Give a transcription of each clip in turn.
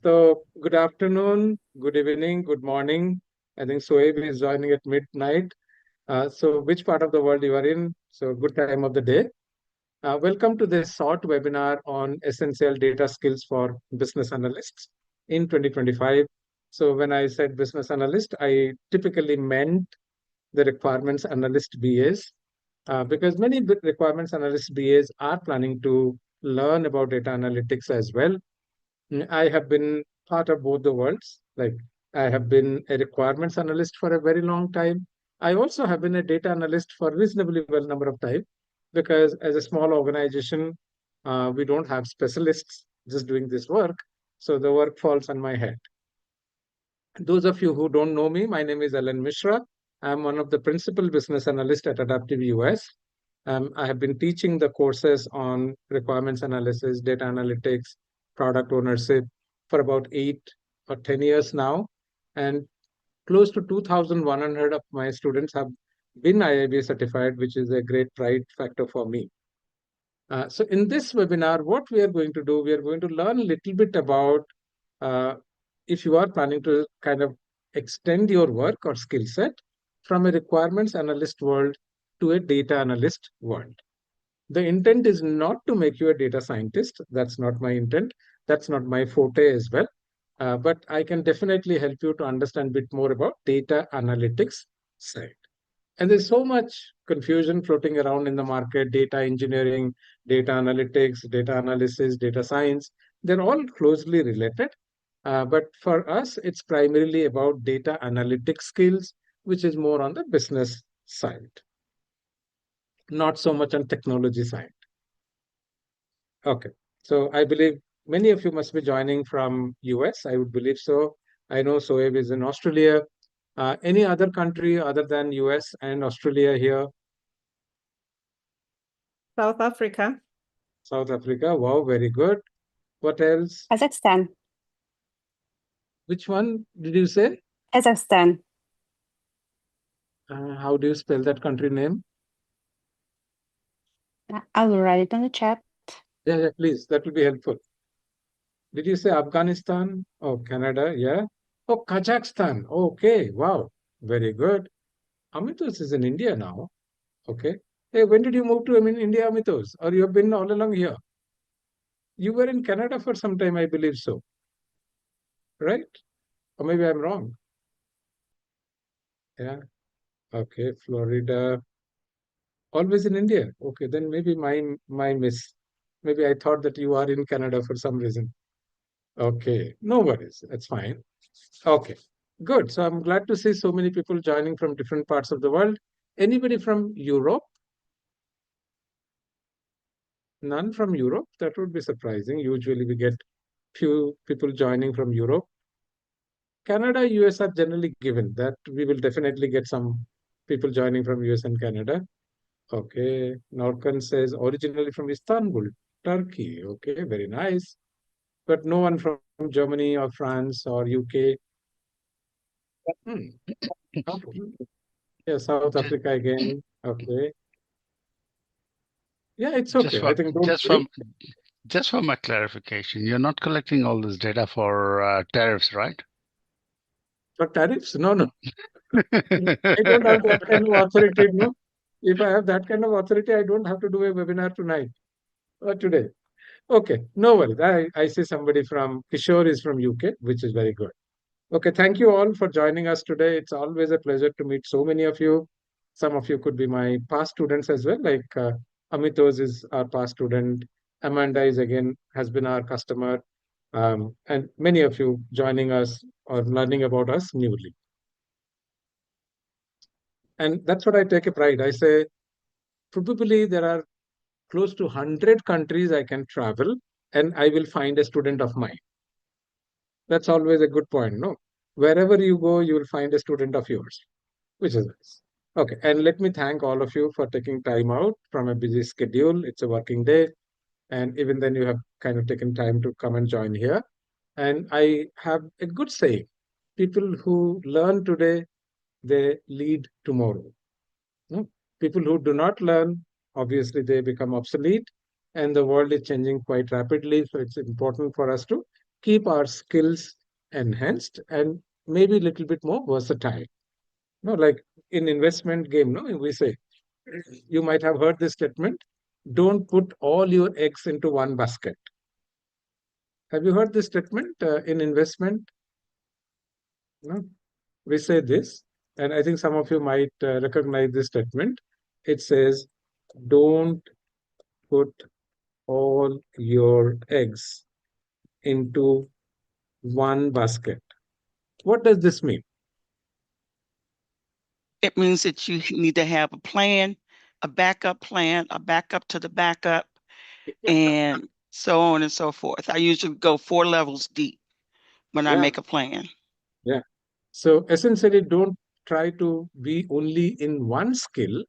So, good afternoon, good evening, good morning. I think Soeb is joining at midnight. So, which part of the world you are in? So, good time of the day. Welcome to this short webinar on essential data skills for business analysts in 2025. So, when I said business analyst, I typically meant the requirements analyst BAs, because many requirements analyst BAs are planning to learn about data analytics as well. I have been part of both the worlds. Like I have been a requirements analyst for a very long time. I also have been a data analyst for reasonably well number of time, because as a small organization, we don't have specialists just doing this work. So the work falls on my head. Those of you who don't know me, my name is Alan Mishra. I'm one of the principal business analysts at Adaptive US. I have been teaching the courses on requirements analysis, data analytics, product ownership for about 8 or 10 years now. And close to 2,100 of my students have been IIBA certified, which is a great pride factor for me. So in this webinar, what we are going to do, we are going to learn a little bit about uh, if you are planning to kind of extend your work or skill set from a requirements analyst world to a data analyst world. The intent is not to make you a data scientist. That's not my intent. That's not my forte as well. But I can definitely help you to understand a bit more about data analytics side. And there's so much confusion floating around in the market: data engineering, data analytics, data analysis, data science. They're all closely related. But for us, it's primarily about data analytics skills, which is more on the business side, not so much on technology side. Okay. So I believe many of you must be joining from US. I would believe so. I know Soeb is in Australia. Any other country other than US and Australia here? South Africa. South Africa. Wow, very good. What else? Kazakhstan. Which one did you say? Kazakhstan. How do you spell that country name? I will write it on the chat. Yeah, please. That will be helpful. Did you say Afghanistan? Oh, Canada. Yeah. Oh, Kazakhstan. Okay. Wow. Very good. Amitos is in India now. Okay. Hey, when did you move to India, Amitos? Or you have been all along here? You were in Canada for some time, I believe so. Right? Or maybe I'm wrong. Yeah. Okay. Florida. Always in India. Okay. Then maybe my miss. Maybe I thought that you are in Canada for some reason. Okay. No worries. That's fine. Okay. Good. So I'm glad to see so many people joining from different parts of the world. Anybody from Europe? None from Europe? That would be surprising. Usually we get few people joining from Europe. Canada, US are generally given that we will definitely get some people joining from US and Canada. Okay. Norkan says originally from Istanbul, Turkey. Okay, very nice. But no one from Germany or France or UK. Hmm. Okay. Yeah, South Africa again. Okay. Yeah, it's okay. I think Just for my clarification, you're not collecting all this data for tariffs, right? For tariffs? No. I don't have that kind of authority, no. If I have that kind of authority, I don't have to do a webinar tonight or today. Okay, no worries. I see somebody from Kishore is from UK, which is very good. Okay, thank you all for joining us today. It's always a pleasure to meet so many of you. Some of you could be my past students as well, like Amitos is our past student. Amanda is again, has been our customer. And many of you joining us or learning about us newly. And that's what I take a pride. I say, probably there are close to 100 countries I can travel and I will find a student of mine. That's always a good point, no? Wherever you go, you will find a student of yours, which is nice. Okay, and let me thank all of you for taking time out from a busy schedule. It's a working day. And even then you have kind of taken time to come and join here. And I have a good saying: people who learn today, they lead tomorrow. No? People who do not learn, obviously they become obsolete, and the world is changing quite rapidly. So it's important for us to keep our skills enhanced and maybe a little bit more versatile. Like in investment game, we say, you might have heard this statement, don't put all your eggs into one basket. Have you heard this statement in investment? No? We say this, and I think some of you might recognize this statement. It says, don't put all your eggs into one basket. What does this mean? It means that you need to have a plan, a backup plan, a backup to the backup, and so on and so forth. I usually go 4 levels deep when I make a plan. Yeah. So essentially, don't try to be only in one skill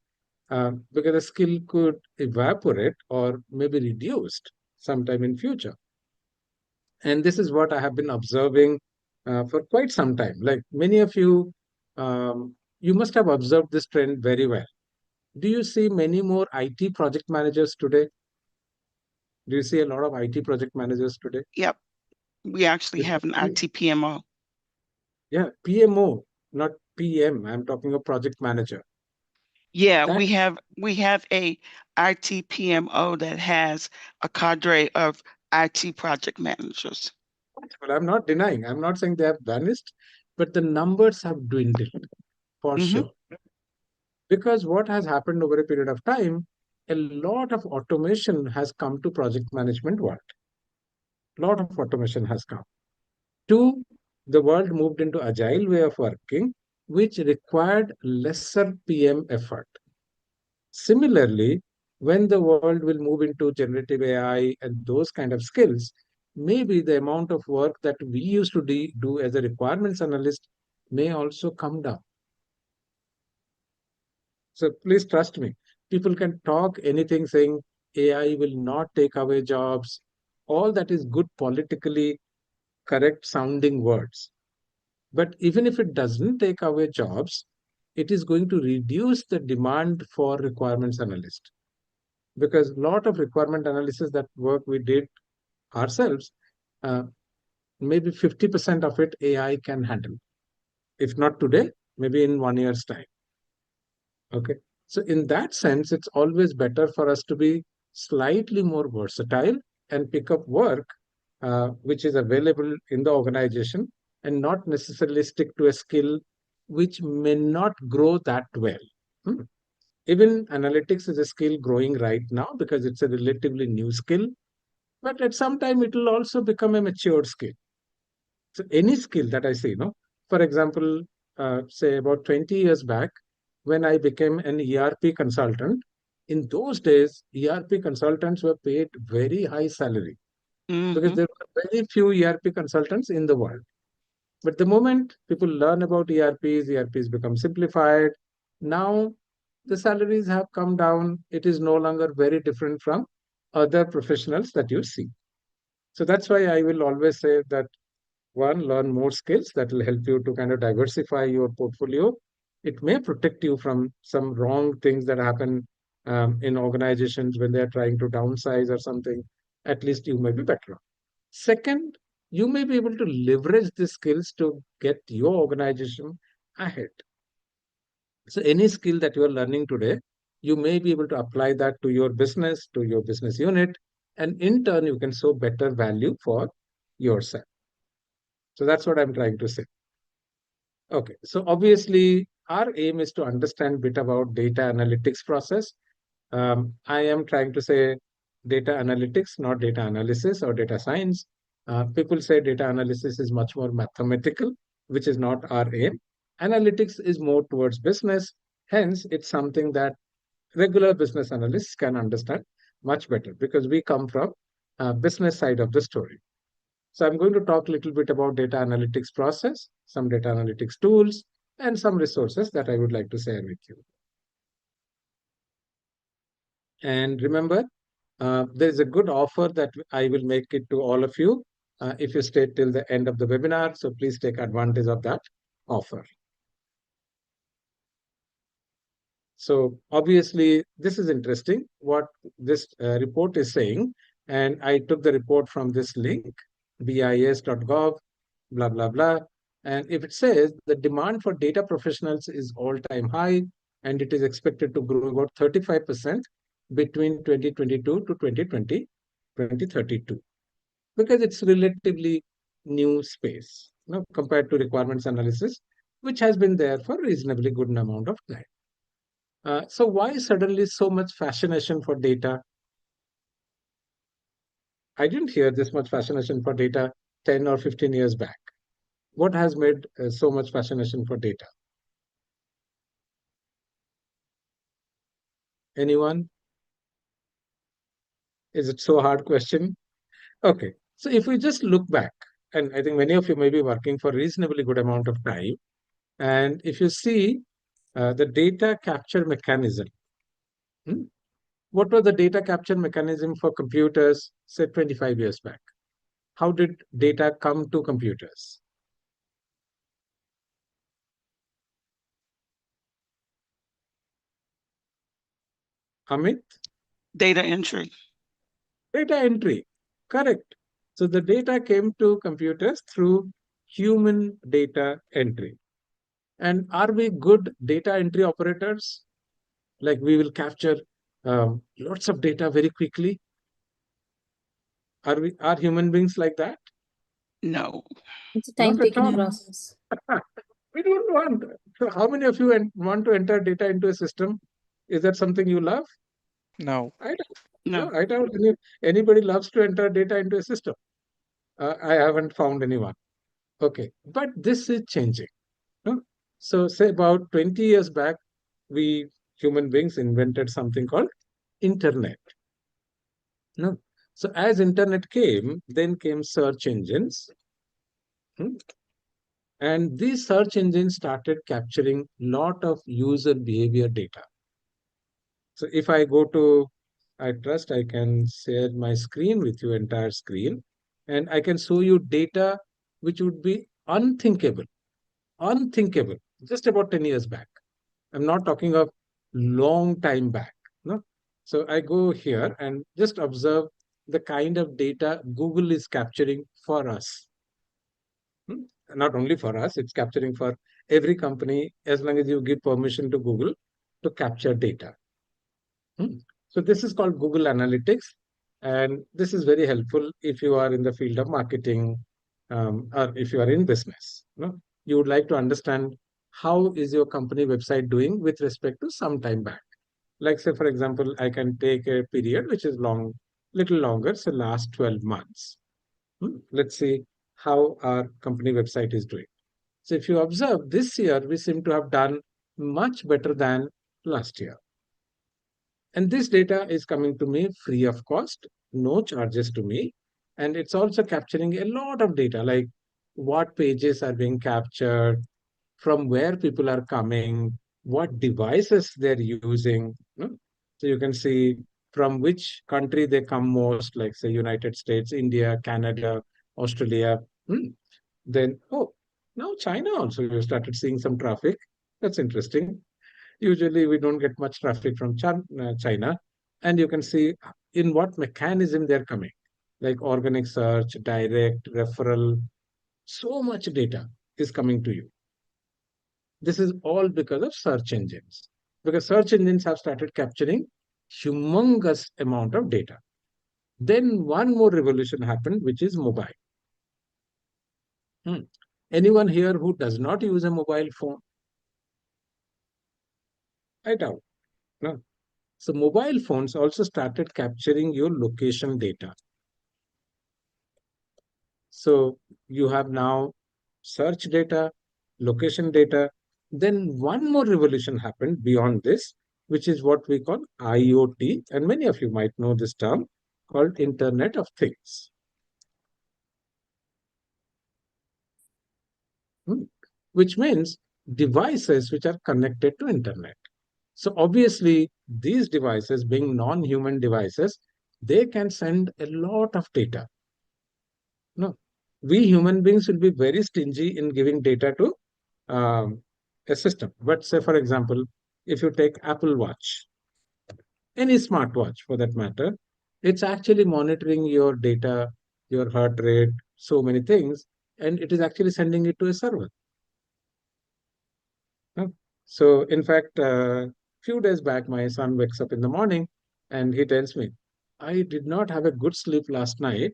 because the skill could evaporate or maybe reduced sometime in future. And this is what I have been observing for quite some time. Like many of you, you must have observed this trend very well. Do you see many more IT project managers today? Do you see a lot of IT project managers today? Yep. We actually have an IT PMO. Yeah, PMO, not PM. I'm talking of project manager. Yeah, That, we have a IT PMO that has a cadre of IT project managers. well, I'm not denying. I'm not saying they have vanished, but the numbers have dwindled for sure. Because what has happened over a period of time, a lot of automation has come to project management world. A lot of automation has come. Two, the world moved into agile way of working, which required lesser PM effort. Similarly, when the world will move into generative AI and those kind of skills, maybe the amount of work that we used to do as a requirements analyst may also come down. So please trust me. People can talk anything saying AI will not take away jobs. All that is good politically correct sounding words. But even if it doesn't take away jobs, it is going to reduce the demand for requirements analyst. Because a lot of requirement analysis that work we did ourselves, uh, maybe 50% of it AI can handle. If not today, maybe in 1 year's time. Okay. So in that sense, it's always better for us to be slightly more versatile and pick up work which is available in the organization and not necessarily stick to a skill which may not grow that well. Hmm. Even analytics is a skill growing right now because it's a relatively new skill, but at some time it will also become a matured skill. So any skill that I see, for example, say about 20 years back, when I became an ERP consultant, in those days, ERP consultants were paid very high salary because there were very few ERP consultants in the world. But the moment people learn about ERPs become simplified. Now the salaries have come down. It is no longer very different from other professionals that you see. So that's why I will always say that one, learn more skills that will help you to kind of diversify your portfolio. It may protect you from some wrong things that happen in organizations when they're trying to downsize or something. At least you may be better off. Second, you may be able to leverage these skills to get your organization ahead. So any skill that you are learning today, you may be able to apply that to your business unit, and in turn, you can show better value for yourself. So that's what I'm trying to say. Okay, so obviously our aim is to understand a bit about data analytics process. I am trying to say data analytics, not data analysis or data science. People say data analysis is much more mathematical, which is not our aim. Analytics is more towards business. Hence, it's something that regular business analysts can understand much better because we come from business side of the story. So I'm going to talk a little bit about data analytics process, some data analytics tools, and some resources that I would like to share with you. And remember, there is a good offer that I will make it to all of you if you stay till the end of the webinar. So please take advantage of that offer. So obviously, this is interesting what this report is saying. And I took the report from this link. bis.gov, blah, blah, blah. And if it says the demand for data professionals is all-time high, and it is expected to grow about 35% between 2022 to 2032, because it's relatively new space, compared to requirements analysis, which has been there for a reasonably good amount of time. So why suddenly so much fascination for data? I didn't hear this much fascination for data 10 or 15 years back. What has made so much fascination for data? Anyone? Is it so hard question? Okay. So if we just look back, and I think many of you may be working for a reasonably good amount of time, and if you see the data capture mechanism, what was the data capture mechanism for computers, say 25 years back? How did data come to computers? Amit? Data entry. Data entry. Correct. So the data came to computers through human data entry. And are we good data entry operators? Like we will capture lots of data very quickly. Are human beings like that? No. It's a Not at time-taking all. process. We don't want. So how many of you want to enter data into a system? Is that something you love? No. I don't. No. No, I doubt anybody loves to enter data into a system. I haven't found anyone. Okay, but this is changing. No? So say about 20 years back, we human beings invented something called internet. No? So as internet came, then came search engines. And these search engines started capturing lot of user behavior data. So if I go to, I trust I can share my screen with you, entire screen, and I can show you data which would be unthinkable, just about 10 years back. I'm not talking of long time back. No? So I go here and just observe the kind of data Google is capturing for us. Not only for us, it's capturing for every company as long as you give permission to Google to capture data. So this is called Google Analytics. And this is very helpful if you are in the field of marketing or if you are in business. You would like to understand how is your company website doing with respect to some time back. Like say, for example, I can take a period which is little longer, so last 12 months. Let's see how our company website is doing. So if you observe this year, we seem to have done much better than last year. And this data is coming to me free of cost, no charges to me. And it's also capturing a lot of data, like what pages are being captured, from where people are coming, what devices they're using. So you can see from which country they come most, like say United States, India, Canada, Australia. Then, oh, now China also, you started seeing some traffic. That's interesting. Usually we don't get much traffic from China. And you can see in what mechanism they're coming, like organic search, direct, referral. So much data is coming to you. This is all because of search engines. Because search engines have started capturing humongous amount of data. Then one more revolution happened, which is mobile. Anyone here who does not use a mobile phone? I doubt. No. So mobile phones also started capturing your location data. So you have now search data, location data. Then one more revolution happened beyond this, which is what we call IoT. And many of you might know this term called Internet of Things. Which means devices which are connected to internet. So obviously, these devices being non-human devices, they can send a lot of data. No, we human beings will be very stingy in giving data to a system. But say, for example, if you take Apple Watch, any smartwatch for that matter, it's actually monitoring your data, your heart rate, so many things, and it is actually sending it to a server. So in fact, few days back, my son wakes up in the morning and he tells me, I did not have a good sleep last night,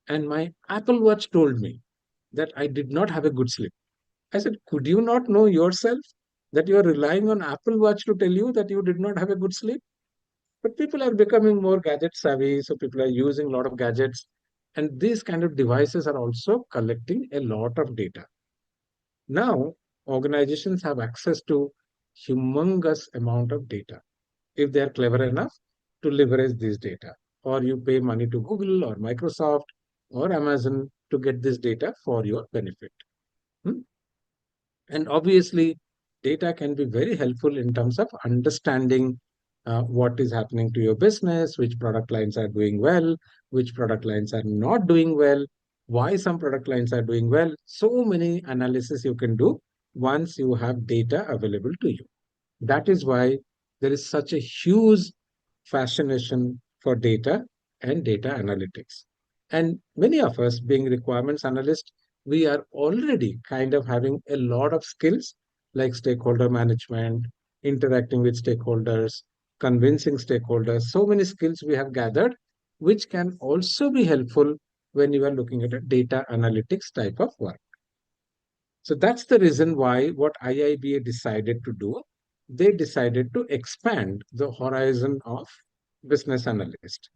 and my Apple Watch told me that I did not have a good sleep. I said, could you not know yourself that you are relying on Apple Watch to tell you that you did not have a good sleep? But people are becoming more gadget savvy, so people are using a lot of gadgets, and these kind of devices are also collecting a lot of data. Now, organizations have access to humongous amount of data if they are clever enough to leverage this data. Or you pay money to Google or Microsoft or Amazon to get this data for your benefit. Hmm? And obviously, data can be very helpful in terms of understanding what is happening to your business, which product lines are doing well, which product lines are not doing well, why some product lines are doing well. So many analysis you can do once you have data available to you. That is why there is such a huge fascination for data and data analytics. And many of us, being requirements analysts, we are already kind of having a lot of skills like stakeholder management, interacting with stakeholders, convincing stakeholders. So many skills we have gathered, which can also be helpful when you are looking at a data analytics type of work. So that's the reason why what IIBA decided to do, they decided to expand the horizon of business analyst.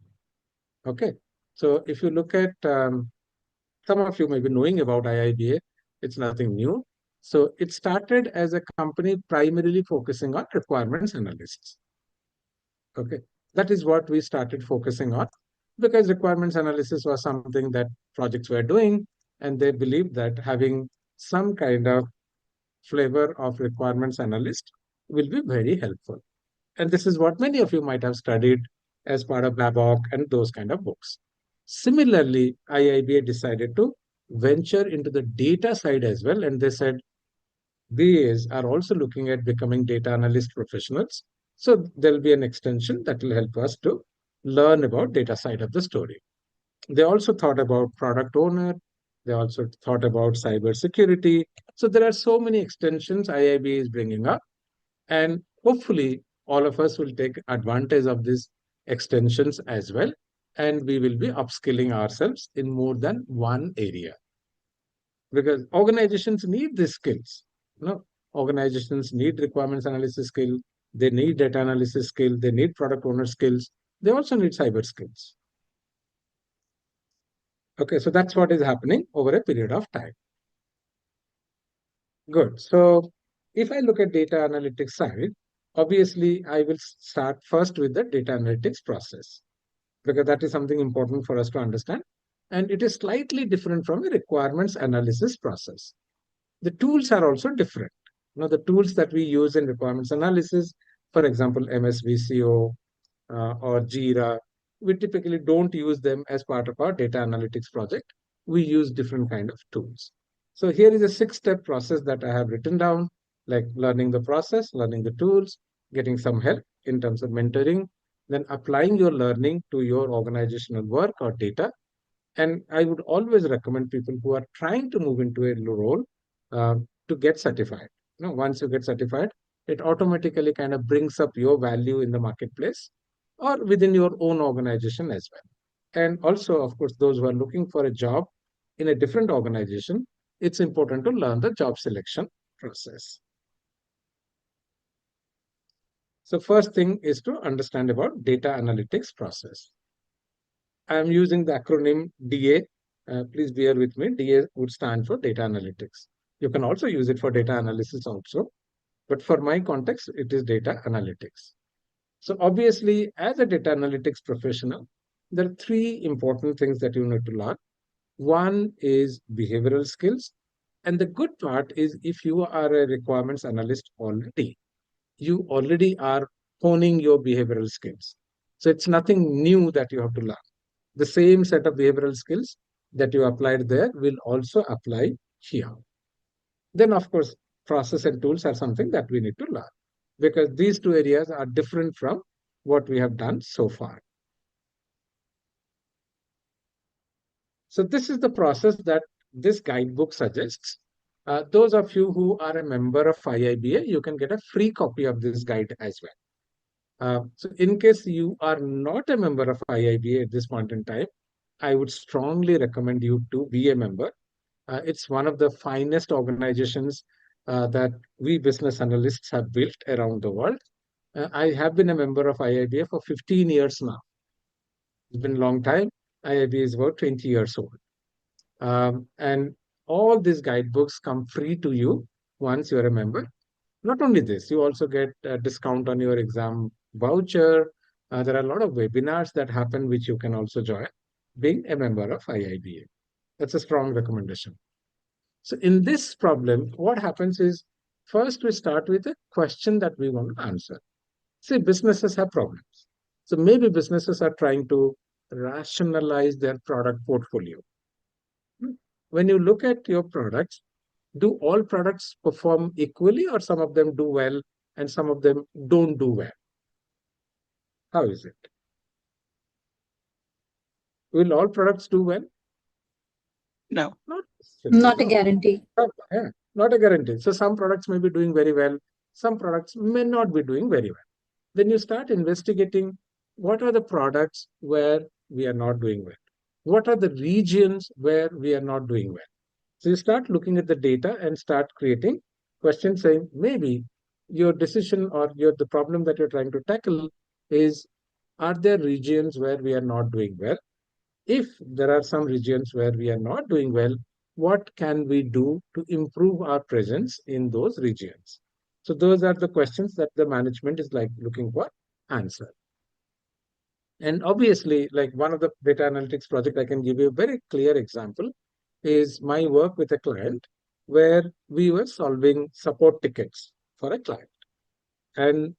Okay. So if you look at, some of you may be knowing about IIBA, it's nothing new. So it started as a company primarily focusing on requirements analysts. Okay. That is what we started focusing on because requirements analysis was something that projects were doing, and they believed that having some kind of flavor of requirements analyst will be very helpful. And this is what many of you might have studied as part of Babok and those kind of books. Similarly, IIBA decided to venture into the data side as well. And they said, BAs are also looking at becoming data analyst professionals. So there'll be an extension that will help us to learn about data side of the story. They also thought about product owner. They also thought about cyber security. So there are so many extensions IIB is bringing up, and hopefully all of us will take advantage of these extensions as well, and we will be upskilling ourselves in more than one area because organizations need these skills. Organizations need requirements analysis skill. They need data analysis skill. They need product owner skills. They also need cyber skills. Okay, so that's what is happening over a period of time. Good. So if I look at data analytics side, obviously I will start first with the data analytics process because that is something important for us to understand. And it is slightly different from a requirements analysis process. The tools are also different. The tools that we use in requirements analysis, for example, MSVCO, or Jira, we typically don't use them as part of our data analytics project. We use different kind of tools. So here is a 6-step process that I have written down, like learning the process, learning the tools, getting some help in terms of mentoring, then applying your learning to your organizational work or data. And I would always recommend people who are trying to move into a role uh, to get certified. Once you get certified, it automatically kind of brings up your value in the marketplace or within your own organization as well. And also, of course, those who are looking for a job in a different organization, it's important to learn the job selection process. So first thing is to understand about data analytics process. I'm using the acronym DA. Please bear with me. DA would stand for data analytics. You can also use it for data analysis also, but for my context, it is data analytics. So obviously, as a data analytics professional, there are 3 important things that you need to learn. One is behavioral skills. And the good part is if you are a requirements analyst already, you already are honing your behavioral skills. So it's nothing new that you have to learn. The same set of behavioral skills that you applied there will also apply here. Then, of course, process and tools are something that we need to learn because these 2 areas are different from what we have done so far. So this is the process that this guidebook suggests. Those of you who are a member of IIBA, you can get a free copy of this guide as well. So in case you are not a member of IIBA at this point in time, I would strongly recommend you to be a member. It's one of the finest organizations that we business analysts have built around the world. I have been a member of IIBA for 15 years now. It's been a long time. IIBA is about 20 years old. And all these guidebooks come free to you once you're a member. Not only this, you also get a discount on your exam voucher. There are a lot of webinars that happen which you can also join being a member of IIBA. That's a strong recommendation. So in this problem, what happens is first we start with a question that we want to answer. See, businesses have problems. So maybe businesses are trying to rationalize their product portfolio. When you look at your products, do all products perform equally or some of them do well and some of them don't do well? How is it? Will all products do well? No. Not a guarantee. Yeah, not a guarantee. So some products may be doing very well. Some products may not be doing very well. Then you start investigating what are the products where we are not doing well? What are the regions where we are not doing well? So you start looking at the data and start creating questions saying maybe your decision or the problem that you're trying to tackle is, are there regions where we are not doing well? If there are some regions where we are not doing well, what can we do to improve our presence in those regions? So those are the questions that the management is like looking for answer. And obviously, like one of the data analytics project, I can give you a very clear example is my work with a client where we were solving support tickets for a client. And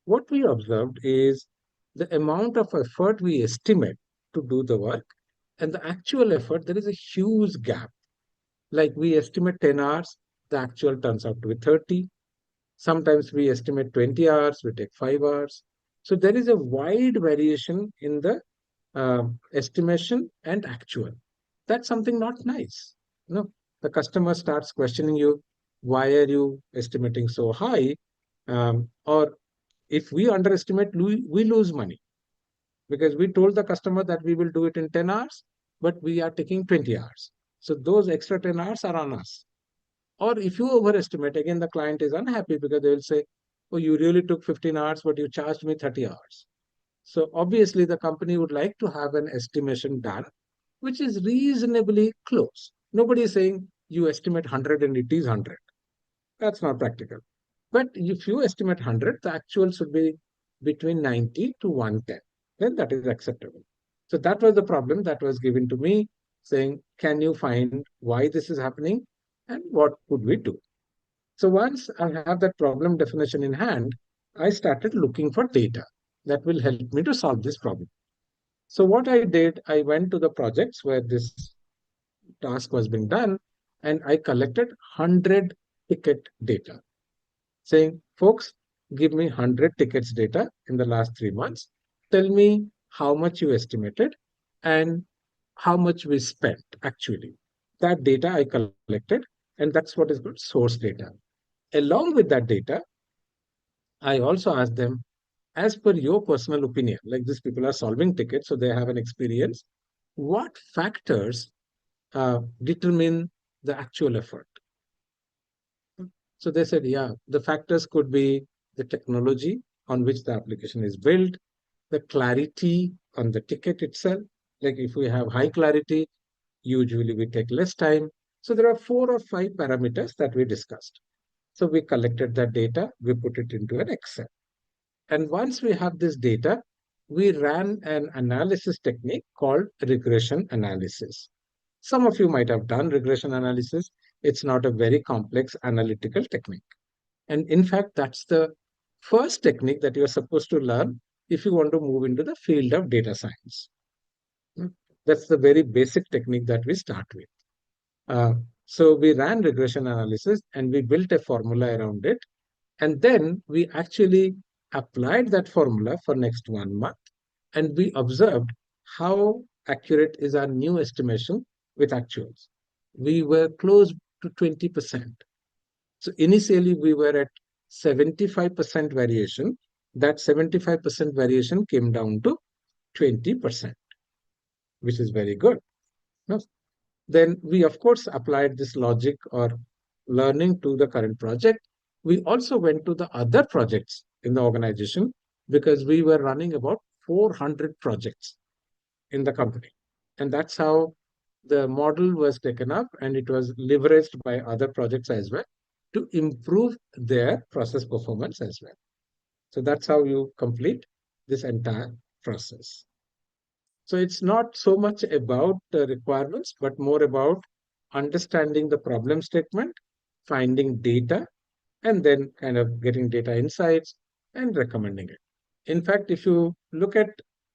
what we observed is the amount of effort we estimate to do the work and the actual effort, there is a huge gap. Like we estimate 10 hours, the actual turns out to be 30. Sometimes we estimate 20 hours, we take 5 hours. So there is a wide variation in the estimation and actual. That's something not nice. No, the customer starts questioning you, why are you estimating so high? Or if we underestimate, we lose money because we told the customer that we will do it in 10 hours, but we are taking 20 hours. So those extra 10 hours are on us. Or if you overestimate, again, the client is unhappy because they will say, oh, you really took 15 hours, but you charged me 30 hours. So obviously the company would like to have an estimation done, which is reasonably close. Nobody is saying you estimate 100 and it is 100. That's not practical. But if you estimate 100, the actual should be between 90 to 110. Then that is acceptable. So that was the problem that was given to me saying, can you find why this is happening and what could we do? So once I have that problem definition in hand, I started looking for data that will help me to solve this problem. So what I did, I went to the projects where this task was being done, and I collected 100 ticket data, saying, folks, give me 100 tickets data in the last 3 months. Tell me how much you estimated and how much we spent actually. That data I collected, and that's what is called source data. Along with that data, I also asked them, as per your personal opinion, like these people are solving tickets, so they have an experience, what factors determine the actual effort? So they said, yeah, the factors could be the technology on which the application is built, the clarity on the ticket itself. Like if we have high clarity, usually we take less time. So there are 4 or 5 parameters that we discussed. So we collected that data, we put it into an Excel. And once we have this data, we ran an analysis technique called regression analysis. Some of you might have done regression analysis. It's not a very complex analytical technique. And in fact, that's the first technique that you're supposed to learn if you want to move into the field of data science. That's the very basic technique that we start with. So we ran regression analysis and we built a formula around it. And then we actually applied that formula for next 1 month. And we observed how accurate is our new estimation with actuals. We were close to 20%. So initially we were at 75% variation. That 75% variation came down to 20%, which is very good. No? Then we, of course, applied this logic or learning to the current project. We also went to the other projects in the organization because we were running about 400 projects in the company. And that's how the model was taken up and it was leveraged by other projects as well to improve their process performance as well. So that's how you complete this entire process. So it's not so much about the requirements, but more about understanding the problem statement, finding data, and then kind of getting data insights and recommending it. In fact, if you look at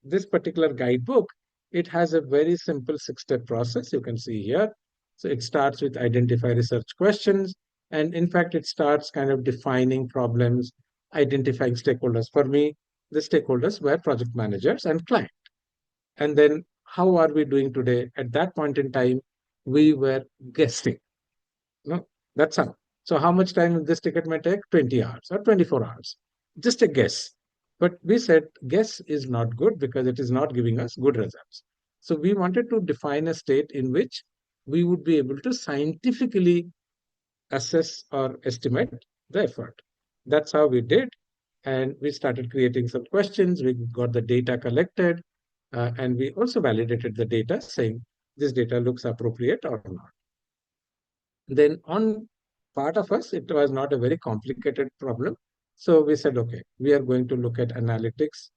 this particular guidebook, it has a very simple 6-step process you can see here. So it starts with identify research questions. And in fact, it starts kind of defining problems, identifying stakeholders. For me, the stakeholders were project managers and client. And then how are we doing today? At that point in time, we were guessing. No, that's how. So how much time this ticket may take? 20 hours or 24 hours. Just a guess. But we said guess is not good because it is not giving us good results. So we wanted to define a state in which we would be able to scientifically assess or estimate the effort. That's how we did. And we started creating some questions. We got the data collected. And we also validated the data saying this data looks appropriate or not. Then on part of us, it was not a very complicated problem. So we said, okay, we are going to look at analytics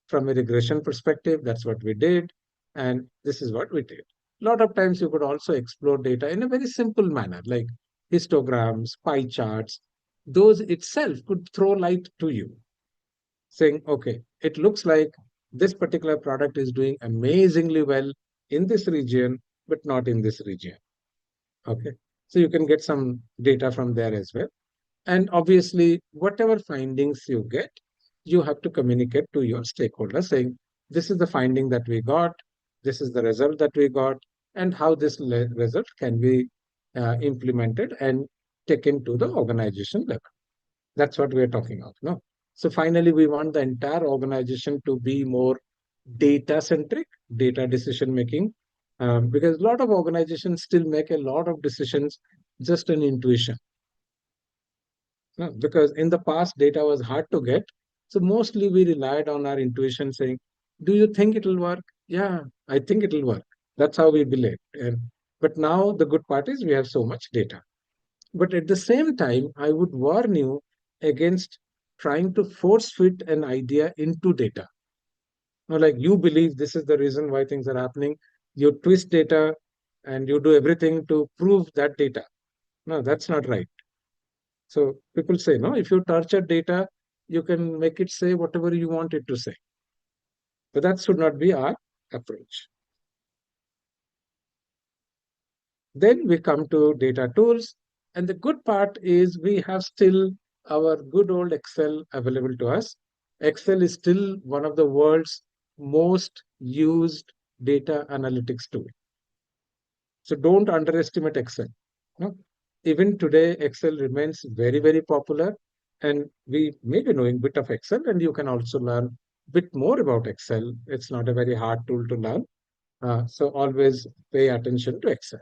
from a regression perspective. That's what we did. And this is what we did. A lot of times you could also explore data in a very simple manner, like histograms, pie charts. Those itself could throw light to you, saying, okay, it looks like this particular product is doing amazingly well in this region, but not in this region. Okay. So you can get some data from there as well. And obviously, whatever findings you get, you have to communicate to your stakeholders saying, this is the finding that we got, this is the result that we got, and how this result can be implemented and taken to the organization level. That's what we're talking of. No? So finally, we want the entire organization to be more data-centric, data decision-making, because a lot of organizations still make a lot of decisions just on intuition. No, because in the past, data was hard to get. So mostly we relied on our intuition saying, do you think it will work? Yeah, I think it will work. That's how we believe. But now the good part is we have so much data. But at the same time, I would warn you against trying to force fit an idea into data. Now, like you believe this is the reason why things are happening. You twist data and you do everything to prove that data. No, that's not right. So people say, no, if you torture data, you can make it say whatever you want it to say. But that should not be our approach. Then we come to data tools. And the good part is we have still our good old Excel available to us. Excel is still one of the world's most used data analytics tool. So don't underestimate Excel. No? Even today, Excel remains very, very popular. And we may be knowing a bit of Excel, and you can also learn a bit more about Excel. It's not a very hard tool to learn. So always pay attention to Excel.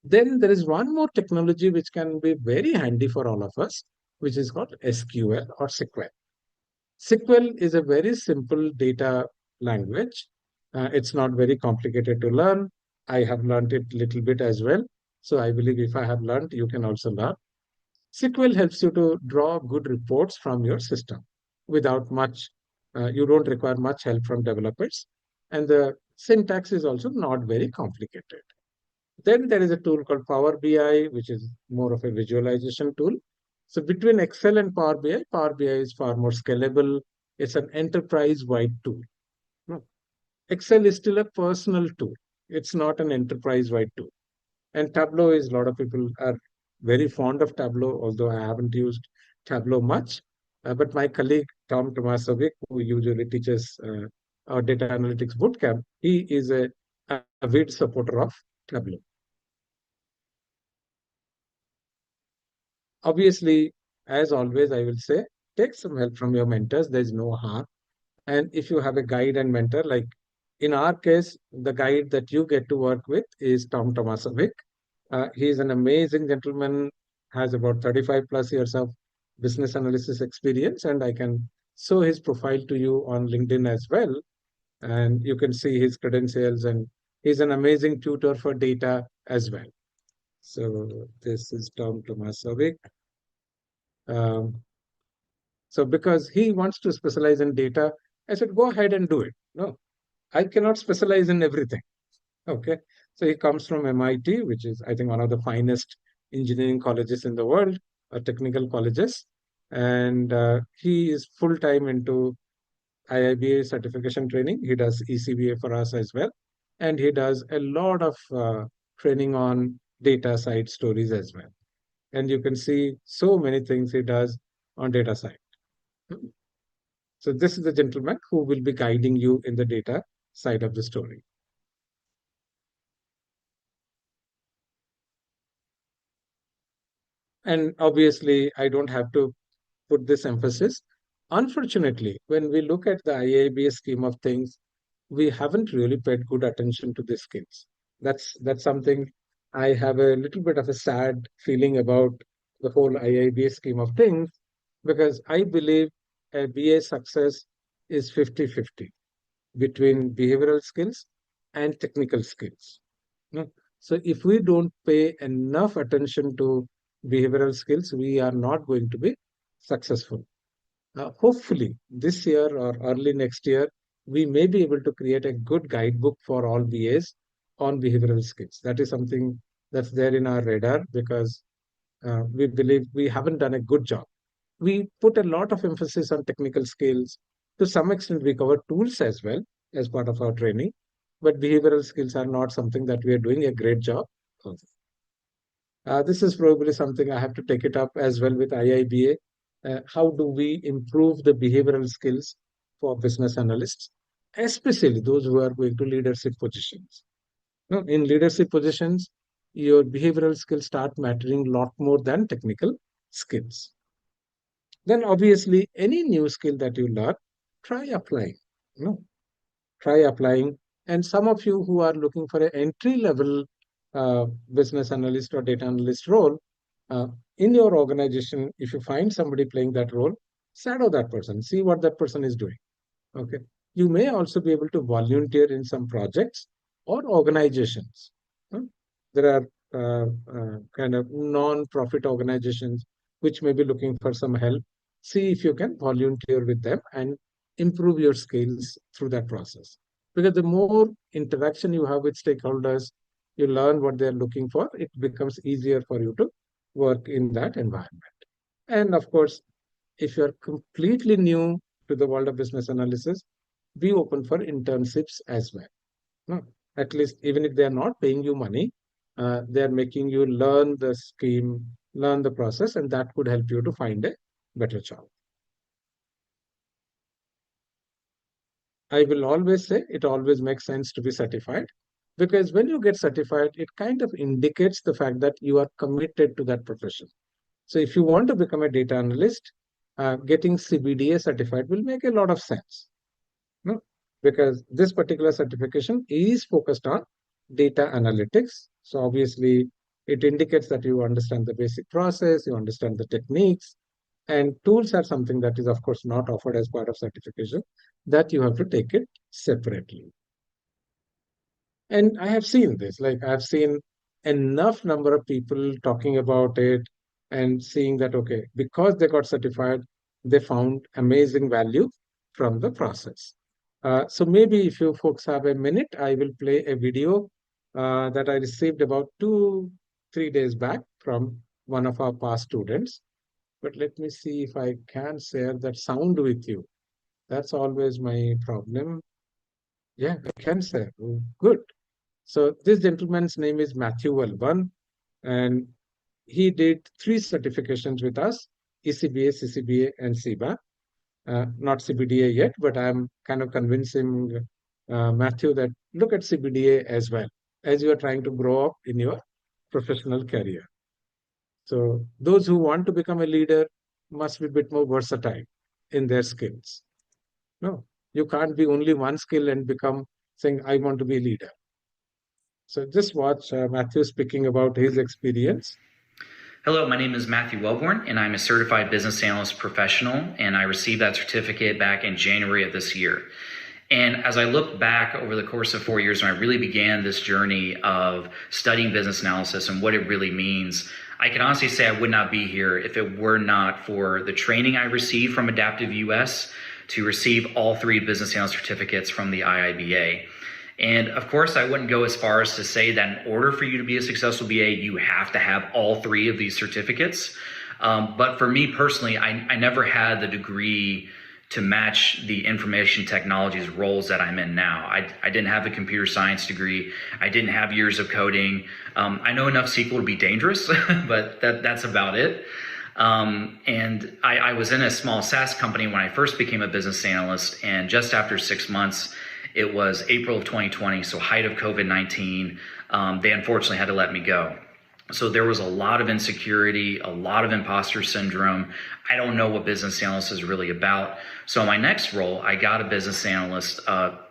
Then there is one more technology which can be very handy for all of us, which is called SQL or SQL. SQL is a very simple data language. It's not very complicated to learn. I have learned it a little bit as well. So I believe if I have learned, you can also learn. SQL helps you to draw good reports from your system without much, you don't require much help from developers. And the syntax is also not very complicated. Then there is a tool called Power BI, which is more of a visualization tool. So between Excel and Power BI is far more scalable. It's an enterprise-wide tool. No. Excel is still a personal tool. It's not an enterprise-wide tool. And Tableau is, a lot of people are very fond of Tableau, although I haven't used Tableau much. But my colleague, Tom Tomasovic, who usually teaches our data analytics bootcamp, he is a avid supporter of Tableau. Obviously, as always, I will say, take some help from your mentors. There's no harm. And if you have a guide and mentor, like in our case, the guide that you get to work with is Tom Tomasovic. He's an amazing gentleman, has about 35 plus years of business analysis experience, and I can show his profile to you on LinkedIn as well. And you can see his credentials, and he's an amazing tutor for data as well. So this is Tom Tomasovic. So because he wants to specialize in data, I said, go ahead and do it. No, I cannot specialize in everything. Okay. So he comes from MIT, which is, I think, one of the finest engineering colleges in the world, or technical colleges. And he is full time into IIBA certification training. He does ECBA for us as well. And he does a lot of training on data side stories as well. And you can see so many things he does on data side. So this is the gentleman who will be guiding you in the data side of the story. And obviously, I don't have to put this emphasis. Unfortunately, when we look at the IIBA scheme of things, we haven't really paid good attention to these skills. That's something I have a little bit of a sad feeling about the whole IIBA scheme of things, because I believe a BA success is 50-50 between behavioral skills and technical skills. No? So if we don't pay enough attention to behavioral skills, we are not going to be successful. Hopefully, this year or early next year, we may be able to create a good guidebook for all BAs on behavioral skills. That is something that's there in our radar, because we believe we haven't done a good job. We put a lot of emphasis on technical skills. To some extent, we cover tools as well as part of our training, but behavioral skills are not something that we are doing a great job of. This is probably something I have to take it up as well with IIBA. How do we improve the behavioral skills for business analysts, especially those who are going to leadership positions? You know, in leadership positions, your behavioral skills start mattering a lot more than technical skills. Then obviously, any new skill that you learn, try applying. You know, try applying. And some of you who are looking for an entry level business analyst or data analyst role, in your organization, if you find somebody playing that role, shadow that person, see what that person is doing. Okay. You may also be able to volunteer in some projects or organizations. Hmm? There are kind of non-profit organizations which may be looking for some help. See if you can volunteer with them and improve your skills through that process. Because the more interaction you have with stakeholders, you learn what they're looking for, it becomes easier for you to work in that environment. And of course, if you're completely new to the world of business analysis, be open for internships as well. No, at least even if they are not paying you money, they are making you learn the scheme, learn the process, and that could help you to find a better job. I will always say it always makes sense to be certified, because when you get certified, it kind of indicates the fact that you are committed to that profession. So if you want to become a data analyst, getting CBDA certified will make a lot of sense. No? Because this particular certification is focused on data analytics. So obviously, it indicates that you understand the basic process, you understand the techniques, and tools are something that is, of course, not offered as part of certification, that you have to take it separately. And I have seen this, like I've seen enough number of people talking about it and seeing that, okay, because they got certified, they found amazing value from the process. So maybe if you folks have a minute, I will play a video that I received about 2-3 days back from one of our past students. But let me see if I can share that sound with you. That's always my problem. Yeah, I can share. Oh, good. So this gentleman's name is Matthew Welburn, and he did 3 certifications with us: ECBA, CCBA, and CBAP. Not CBDA yet, but I'm kind of convincing Matthew that look at CBDA as well. as you are trying to grow up in your professional career. So those who want to become a leader must be a bit more versatile in their skills. No, you can't be only one skill and become saying, I want to be a leader. So just watch Matthew speaking about his experience. Hello, my name is Matthew Wellborn, and I'm a certified business analyst professional, and I received that certificate back in January of this year. And as I look back over the course of 4 years, when I really began this journey of studying business analysis and what it really means, I can honestly say I would not be here if it were not for the training I received from Adaptive US to receive all 3 business analyst certificates from the IIBA. And of course, I wouldn't go as far as to say that in order for you to be a successful BA, you have to have all 3 of these certificates. But for me personally, I never had the degree to match the information technologies roles that I'm in now. I didn't have a computer science degree. I didn't have years of coding. I know enough SQL to be dangerous, but that's about it. And I was in a small SaaS company when I first became a business analyst, and just after 6 months, it was April of 2020, so height of COVID-19, they unfortunately had to let me go. So there was a lot of insecurity, a lot of imposter syndrome. I don't know what business analyst is really about. So in my next role, I got a business analyst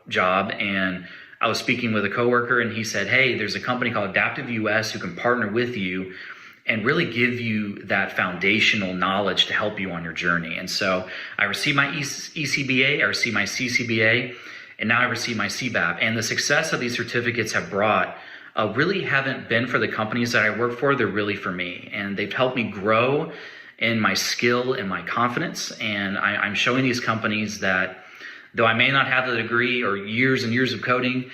job, and I was speaking with a coworker, and he said, hey, there's a company called Adaptive US who can partner with you and really give you that foundational knowledge to help you on your journey. And so I received my ECBA, I received my CCBA, and now I receive my CBAP. And the success of these certificates have brought really haven't been for the companies that I work for, they're really for me. And they've helped me grow in my skill and my confidence. And I'm showing these companies that though I may not have the degree or years and years of coding,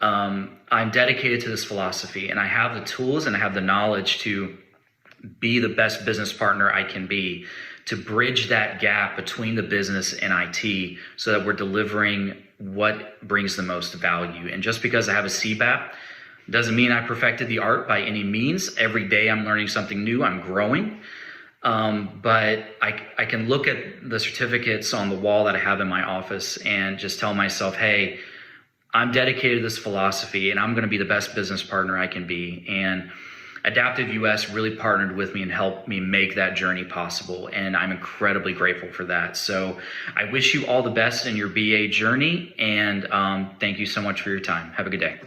I'm dedicated to this philosophy, and I have the tools and I have the knowledge to be the best business partner I can be, to bridge that gap between the business and IT so that we're delivering what brings the most value. And just because I have a CBAP doesn't mean I perfected the art by any means. Every day I'm learning something new, I'm growing. But I can look at the certificates on the wall that I have in my office and just tell myself, hey, I'm dedicated to this philosophy and I'm going to be the best business partner I can be. And Adaptive US really partnered with me and helped me make that journey possible. And I'm incredibly grateful for that. So I wish you all the best in your BA journey. And thank you so much for your time. Have a good day.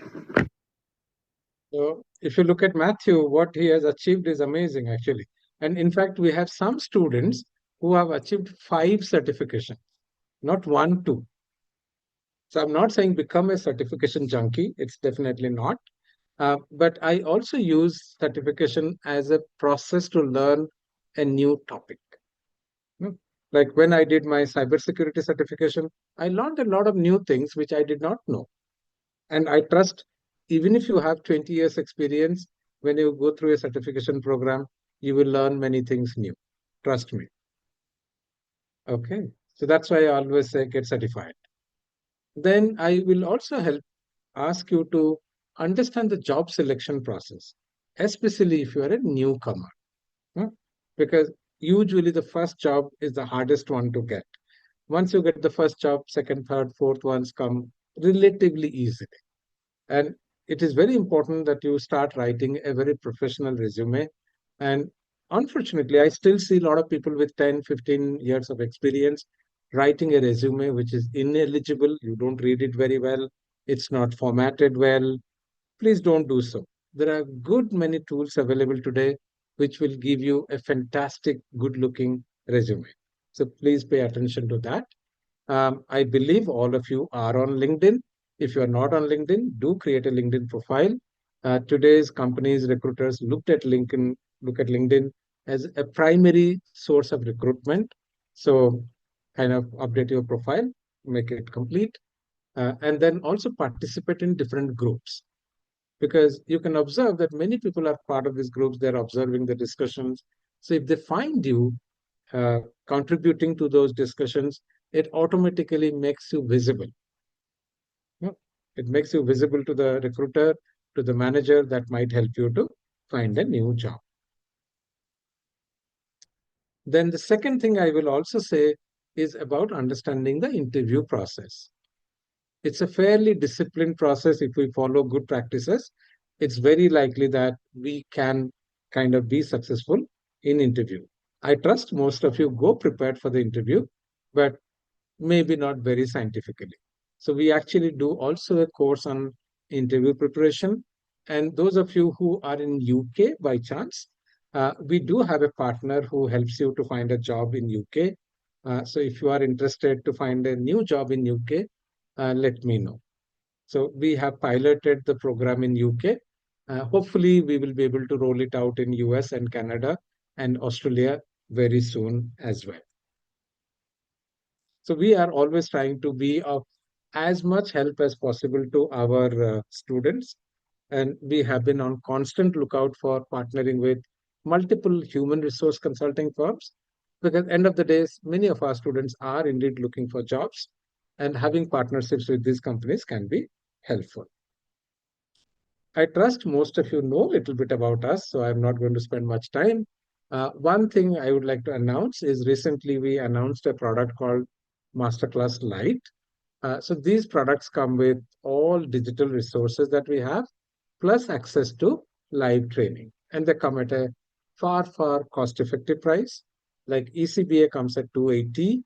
So if you look at Matthew, what he has achieved is amazing, actually. And in fact, we have some students who have achieved 5 certifications, not 1, 2. So I'm not saying become a certification junkie. It's definitely not. But I also use certification as a process to learn a new topic. Like when I did my cybersecurity certification, I learned a lot of new things which I did not know. And I trust, even if you have 20 years experience, when you go through a certification program, you will learn many things new. Trust me. Okay. So that's why I always say get certified. Then I will also ask you to understand the job selection process, especially if you are a newcomer. Because usually the first job is the hardest one to get. Once you get the first job, second, third, fourth ones come relatively easily. And it is very important that you start writing a very professional resume. And unfortunately, I still see a lot of people with 10, 15 years of experience writing a resume which is ineligible. You don't read it very well. It's not formatted well. Please don't do so. There are good many tools available today which will give you a fantastic, good-looking resume. So please pay attention to that. I believe all of you are on LinkedIn. If you are not on LinkedIn, do create a LinkedIn profile. Today's companies, recruiters look at LinkedIn as a primary source of recruitment. So kind of update your profile, make it complete, and then also participate in different groups. Because you can observe that many people are part of these groups, they're observing the discussions. So if they find you contributing to those discussions, it automatically makes you visible. It makes you visible to the recruiter, to the manager. That might help you to find a new job. Then the second thing I will also say is about understanding the interview process. It's a fairly disciplined process if we follow good practices. it's very likely that we can kind of be successful in interview. I trust most of you go prepared for the interview, but maybe not very scientifically. So we actually do also a course on interview preparation. And those of you who are in UK by chance, we do have a partner who helps you to find a job in UK. So if you are interested to find a new job in UK, let me know. So we have piloted the program in UK. Hopefully, we will be able to roll it out in US and Canada and Australia very soon as well. So we are always trying to be of as much help as possible to our students. And we have been on constant lookout for partnering with multiple human resource consulting firms. Because at the end of the day, many of our students are indeed looking for jobs, and having partnerships with these companies can be helpful. I trust most of you know a little bit about us, so I'm not going to spend much time. One thing I would like to announce is recently we announced a product called Masterclass Lite. So these products come with all digital resources that we have, plus access to live training. And they come at a far, far cost-effective price. Like ECBA comes at 280,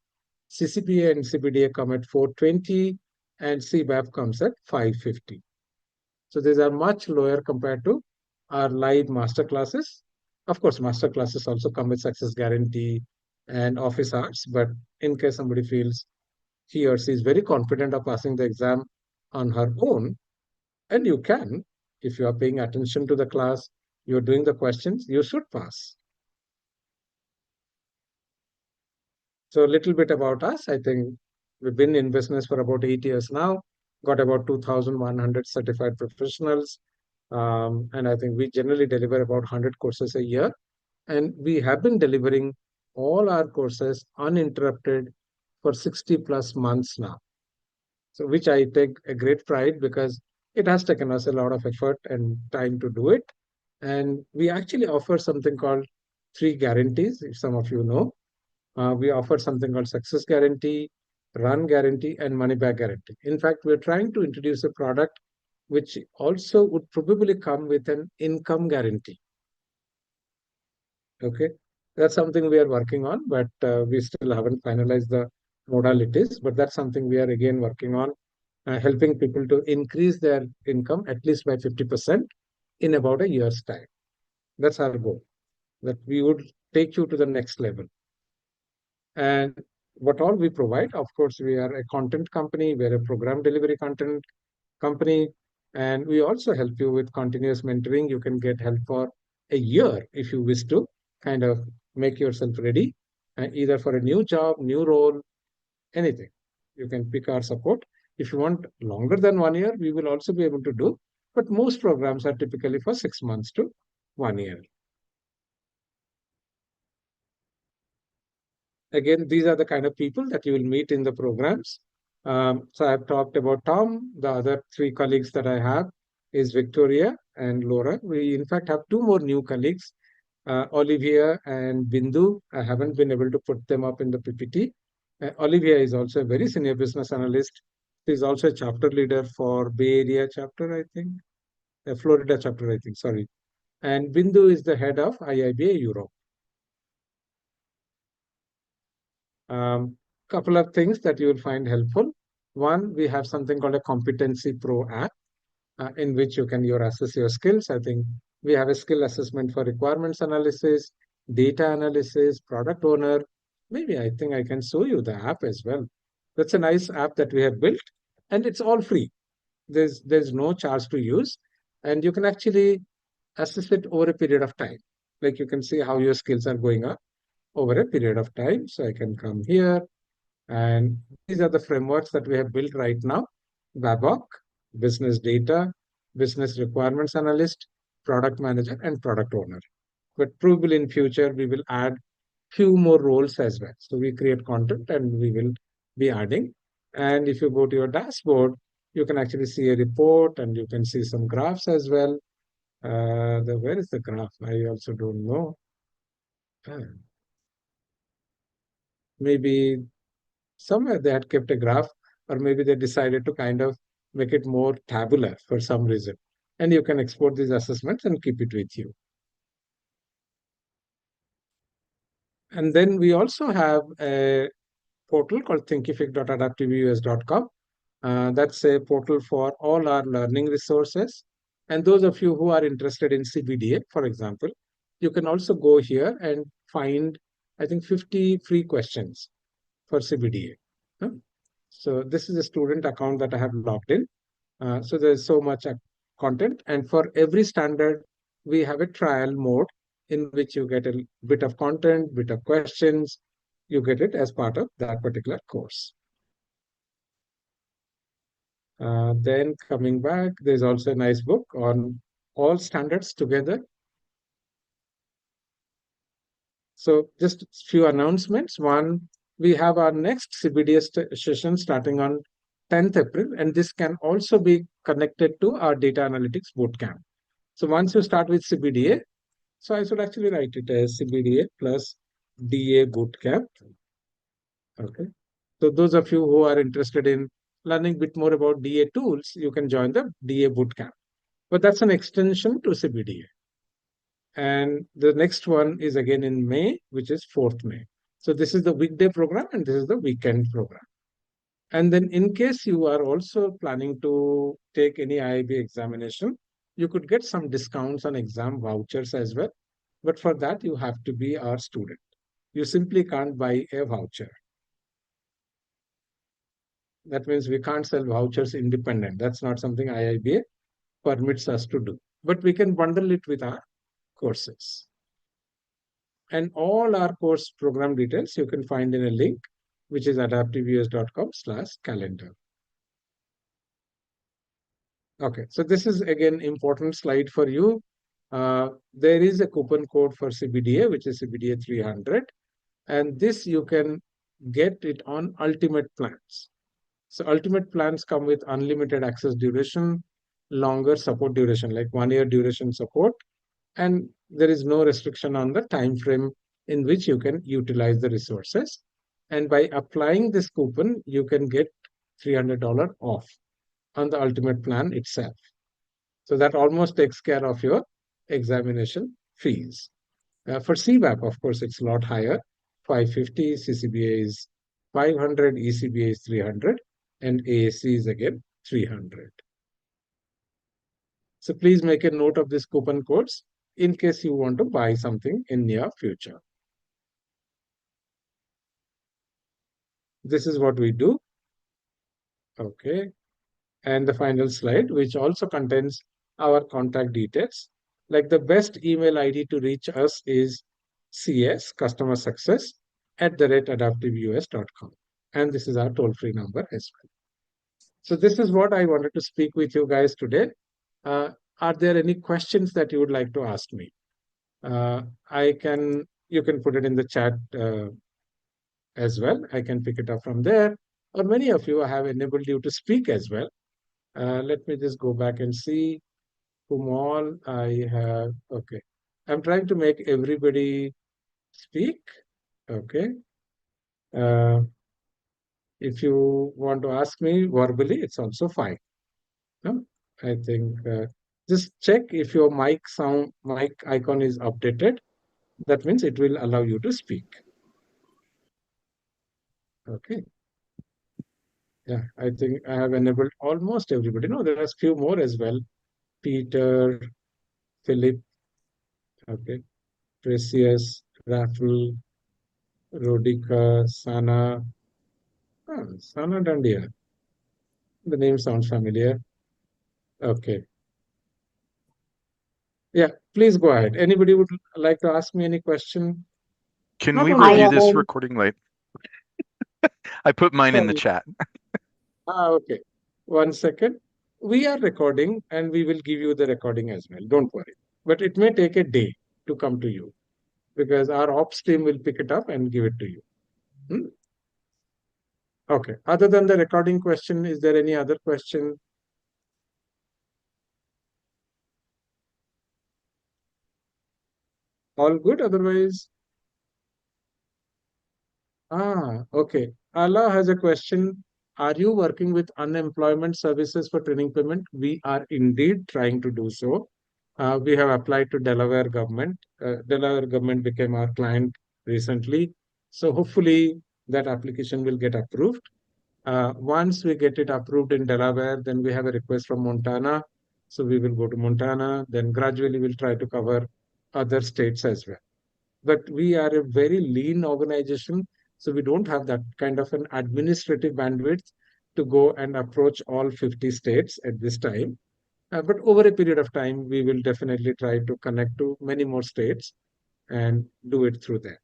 CCBA and CBDA come at 420, and CBAP comes at 550. So these are much lower compared to our live master classes. Of course, master classes also come with success guarantee and office hours, but in case somebody feels he or she is very confident of passing the exam on her own, and you can, if you are paying attention to the class, you're doing the questions, you should pass. So a little bit about us. I think we've been in business for about 8 years now, got about 2,100 certified professionals. And I think we generally deliver about 100 courses a year. And we have been delivering all our courses uninterrupted for 60 plus months now. So which I take a great pride because it has taken us a lot of effort and time to do it. And we actually offer something called 3 guarantees, if some of you know. We offer something called success guarantee, run guarantee, and money back guarantee. In fact, we're trying to introduce a product which also would probably come with an income guarantee. Okay, that's something we are working on, but we still haven't finalized the modalities. But that's something we are again working on, helping people to increase their income at least by 50% in about a year's time. That's our goal, that we would take you to the next level. And what all we provide, of course, we are a content company, we're a program delivery content company, and we also help you with continuous mentoring. You can get help for a year if you wish to kind of make yourself ready, either for a new job, new role, anything. You can pick our support. If you want longer than 1 year, we will also be able to do, but most programs are typically for 6 months to 1 year. Again, these are the kind of people that you will meet in the programs. So I've talked about Tom. The other 3 colleagues that I have is Victoria and Laura. We, in fact, have 2 more new colleagues, Olivia and Bindu. I haven't been able to put them up in the PPT. Olivia is also a very senior business analyst. She's also a chapter leader for Bay Area chapter, I think. Florida chapter, I think, sorry. And Bindu is the head of IIBA Europe. Couple of things that you will find helpful. One, we have something called a Competency Pro app, in which you can assess your skills. I think we have a skill assessment for requirements analysis, data analysis, product owner. Maybe I think I can show you the app as well. That's a nice app that we have built, and it's all free. There's no charge to use, and you can actually assess it over a period of time. Like you can see how your skills are going up over a period of time. So I can come here, and these are the frameworks that we have built right now. Babok, business data, business requirements analyst, product manager, and product owner. But probably in future, we will add few more roles as well. So we create content and we will be adding. And if you go to your dashboard, you can actually see a report and you can see some graphs as well. Where is the graph? I also don't know. Maybe somewhere they had kept a graph, or maybe they decided to kind of make it more tabular for some reason. and you can export these assessments and keep it with you. And then we also have a portal called thinkific.adaptiveus.com. That's a portal for all our learning resources. And those of you who are interested in CBDA, for example, you can also go here and find, I think, 50 free questions for CBDA. So this is a student account that I have logged in. So there's so much content. And for every standard, we have a trial mode in which you get a bit of content, bit of questions. You get it as part of that particular course. Then coming back, there's also a nice book on all standards together. So just a few announcements. One, we have our next CBDA session starting on 10th April, and this can also be connected to our data analytics bootcamp. So once you start with CBDA, so I should actually write it as CBDA plus DA bootcamp. Okay. So those of you who are interested in learning a bit more about DA tools, you can join the DA bootcamp. But that's an extension to CBDA. And the next one is again in May, which is 4th May. So this is the weekday program and this is the weekend program. And then in case you are also planning to take any IIB examination, you could get some discounts on exam vouchers as well. But for that, you have to be our student. You simply can't buy a voucher. That means we can't sell vouchers independent. That's not something IIBA permits us to do. But we can bundle it with our courses. And all our course program details you can find in a link, which is adaptiveus.com/calendar. Okay, so this is again important slide for you. There is a coupon code for CBDA, which is CBDA 300. And this you can get it on ultimate plans. So ultimate plans come with unlimited access duration, longer support duration, like 1 year duration support, and there is no restriction on the time frame in which you can utilize the resources. And by applying this coupon, you can get $300 off on the ultimate plan itself. So that almost takes care of your examination fees. For CBAP, of course, it's a lot higher. 550, CCBA is 500, ECBA is 300, and AAC is again 300. So please make a note of these coupon codes in case you want to buy something in near future. This is what we do. Okay. And the final slide, which also contains our contact details. Like the best email ID to reach us is CS, customer success, @adaptiveus.com. And this is our toll-free number as well. So this is what I wanted to speak with you guys today. Are there any questions that you would like to ask me? You can put it in the chat as well. I can pick it up from there. Or many of you have enabled you to speak as well. Let me just go back and see whom all I have. Okay. I'm trying to make everybody speak. Okay. If you want to ask me verbally, it's also fine. No? I think just check if your mic icon is updated. That means it will allow you to speak. Okay. Yeah, I think I have enabled almost everybody. No, there are a few more as well. Peter, Philip, okay, Precious, Raffle, Rodika, Sana. Sana Dandia. The name sounds familiar. Okay. Yeah, please go ahead. Anybody would like to ask me any question? Can Not we only review this. this recording late? I put mine in the Sorry. chat. Okay. 1 second. We are recording and we will give you the recording as well. Don't worry. But it may take a day to come to you because our ops team will pick it up and give it to you. Okay. Other than the recording question, is there any other question? All good? Otherwise? Okay. Allah has a question. are you working with unemployment services for training payment? We are indeed trying to do so. We have applied to Delaware government. Delaware government became our client recently. So hopefully that application will get approved. Once we get it approved in Delaware, then we have a request from Montana. So we will go to Montana, then gradually we'll try to cover other states as well. But we are a very lean organization, so we don't have that kind of an administrative bandwidth to go and approach all 50 states at this time. But over a period of time, we will definitely try to connect to many more states and do it through them.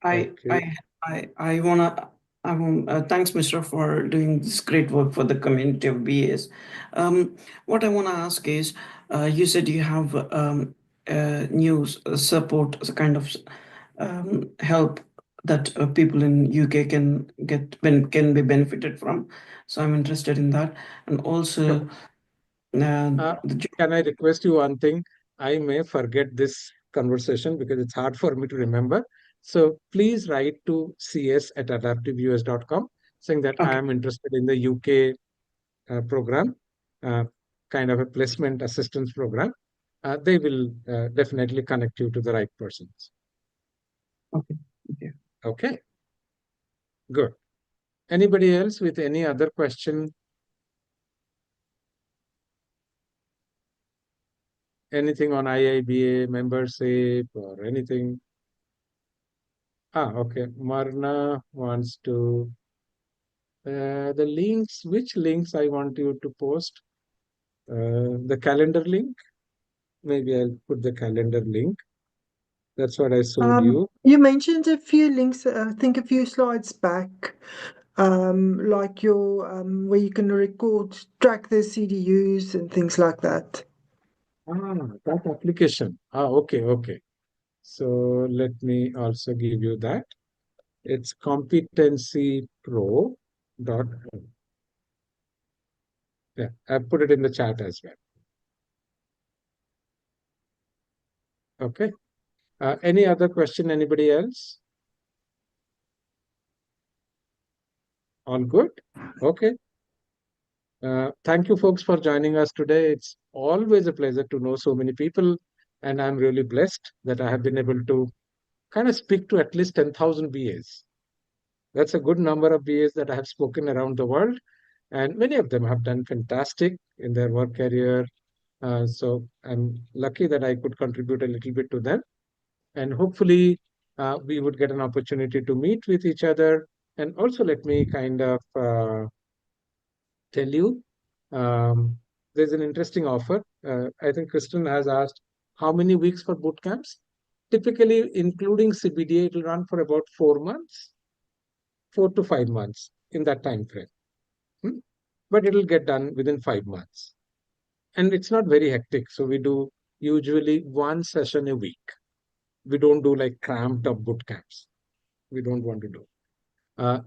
Okay. I want thanks, Mishra, for doing this great work for the community of BAs. What I want to ask is, you said you have news support, the kind of help that people in UK can be benefited from. So I'm interested in that, and also. Can I request you one thing? I may forget this conversation because it's hard for me to remember. So please write to cs@adaptiveus.com saying that I am interested in the UK program, kind of a placement assistance program. They will definitely connect you to the right persons. Okay. Okay. Okay. Good. Anybody else with any other question? Anything on IIBA membership or anything? Okay. Marna wants to the links. Which links I want you to post? The calendar link. Maybe I'll put the calendar link. That's what I showed you. You mentioned a few links, I think a few slides back, like your where you can track the CDUs and things like that. That application. Okay. So let me also give you that. It's competencypro.com. Yeah, I put it in the chat as well. Okay. Any other question? Anybody else? All good? Okay. Thank you, folks, for joining us today. It's always a pleasure to know so many people, and I'm really blessed that I have been able to kind of speak to at least 10,000 BAs. That's a good number of BAs that I have spoken around the world, and many of them have done fantastic in their work career. So I'm lucky that I could contribute a little bit to them. And hopefully we would get an opportunity to meet with each other. And also let me kind of tell you, there's an interesting offer. I think Kristen has asked how many weeks for boot camps. Typically, including CBDA, it will run for about 4 months, 4 to 5 months in that time frame. But it'll get done within 5 months. And it's not very hectic. So we do usually one session a week. We don't do like cramped up boot camps. We don't want to do.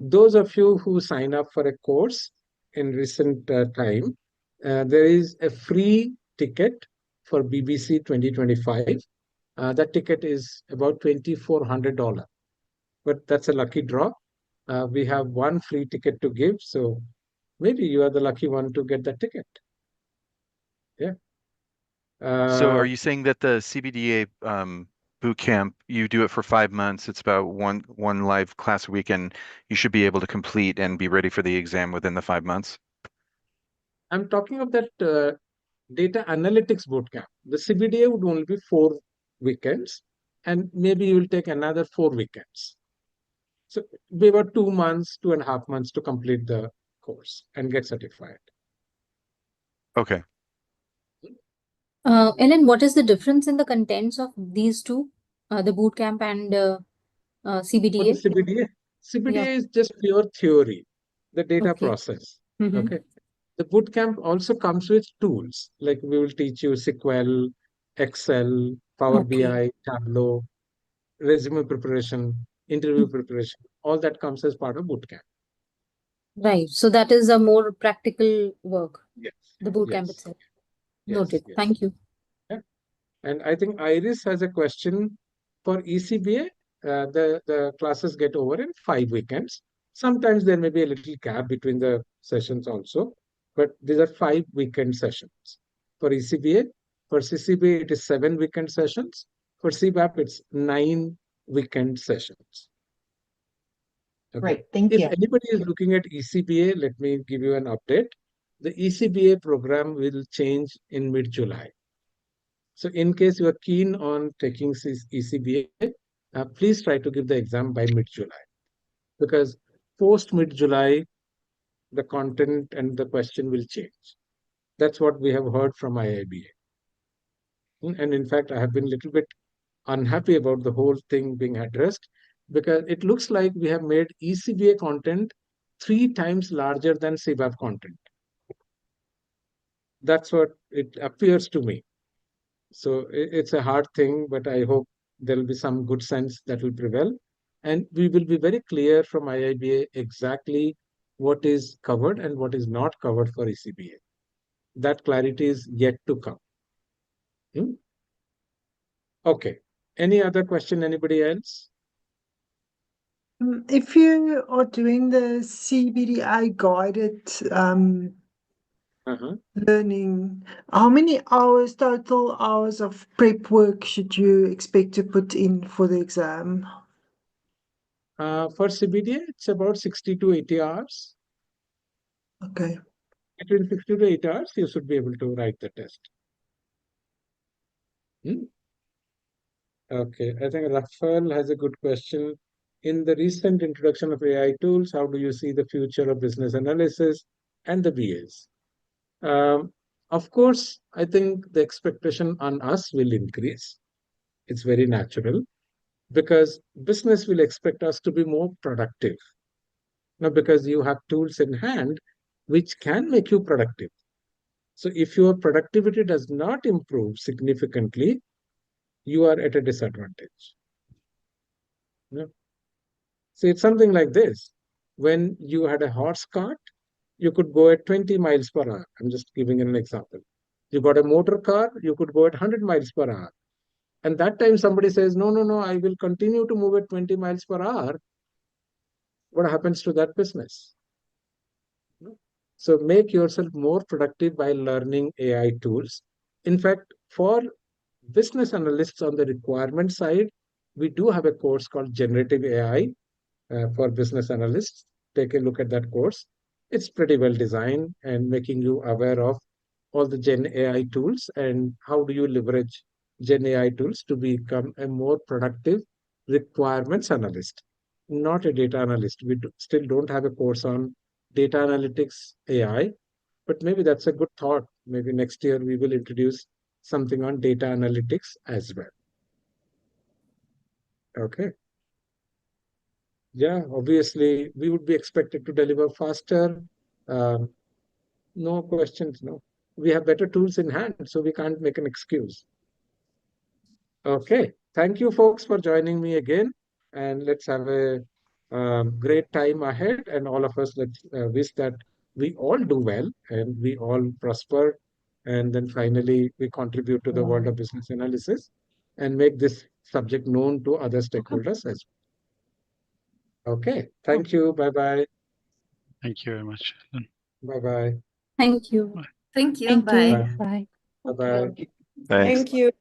Those of you who sign up for a course in recent time, there is a free ticket for BBC 2025. That ticket is about $2,400, but that's a lucky draw. We have one free ticket to give, so maybe you are the lucky one to get that ticket. Yeah. So are you saying that the CBDA boot camp, you do it for 5 months, it's about one live class a week, and you should be able to complete and be ready for the exam within the 5 months? I'm talking of that data analytics bootcamp. The CBDA would only be 4 weekends, and maybe you will take another 4 weekends. So we were 2 months, 2.5 months to complete the course and get certified. Okay. Ellen, what is the difference in the contents of these two, the bootcamp and CBDA? For the CBDA is just pure theory, the data process. Okay. The bootcamp also comes with tools, like we will teach you SQL, Excel, Power BI, Tableau, resume preparation, interview preparation. All that comes as part of bootcamp. Right. So that is a more practical work. Yes. The bootcamp itself. Yes. Noted. Thank you. Yeah. And I think Iris has a question for ECBA. the classes get over in 5 weekends. Sometimes there may be a little gap between the sessions also, but these are 5 weekend sessions. For ECBA, for CCBA, it is 7 weekend sessions. For CBAP, it's 9 weekend sessions. Okay. Great, thank If you. anybody is looking at ECBA, let me give you an update. The ECBA program will change in mid-July. So in case you are keen on taking ECBA, please try to give the exam by mid-July. Because post mid-July, the content and the question will change. That's what we have heard from IIBA. And in fact, I have been a little bit unhappy about the whole thing being addressed, because it looks like we have made ECBA content 3 times larger than CBAP content. That's what it appears to me. So it's a hard thing, but I hope there will be some good sense that will prevail. And we will be very clear from IIBA exactly what is covered and what is not covered for ECBA. That clarity is yet to come. Okay. Any other question, anybody else? If you are doing the CBDA guided learning, how many hours, total hours of prep work should you expect to put in for the exam? For CBDA, it's about 60 to 80 hours. Okay. Between 60 to 80 hours, you should be able to write the test. Okay, I think Rafael has a good question. In the recent introduction of AI tools, how do you see the future of business analysis and the BAs? Of course, I think the expectation on us will increase. It's very natural, because business will expect us to be more productive. Now, because you have tools in hand which can make you productive. So if your productivity does not improve significantly, you are at a disadvantage. So it's something like this. When you had a horse cart, you could go at 20 miles per hour. I'm just giving an example. You got a motor car, you could go at 100 miles per hour. And that time somebody says, no, no, no, I will continue to move at 20 miles per hour. What happens to that business? So make yourself more productive by learning AI tools. In fact, for business analysts on the requirement side, we do have a course called Generative AI for business analysts. Take a look at that course. It's pretty well designed and making you aware of all the Gen AI tools and how do you leverage Gen AI tools to become a more productive requirements analyst, not a data analyst. We still don't have a course on data analytics AI, but maybe that's a good thought. Maybe next year we will introduce something on data analytics as well. Okay. Yeah, obviously we would be expected to deliver faster. No questions, no. We have better tools in hand, so we can't make an excuse. Okay, thank you folks for joining me again, and let's have a great time ahead. And all of us, let's wish that we all do well and we all prosper, and then finally we contribute to the world of business analysis and make this subject known to other stakeholders as well. Okay, thank you. Bye-bye. Thank you very much. Bye-bye. Thank you. Thank you. Thank Bye. you. Bye. Bye. Bye-bye. Thanks. Thank you.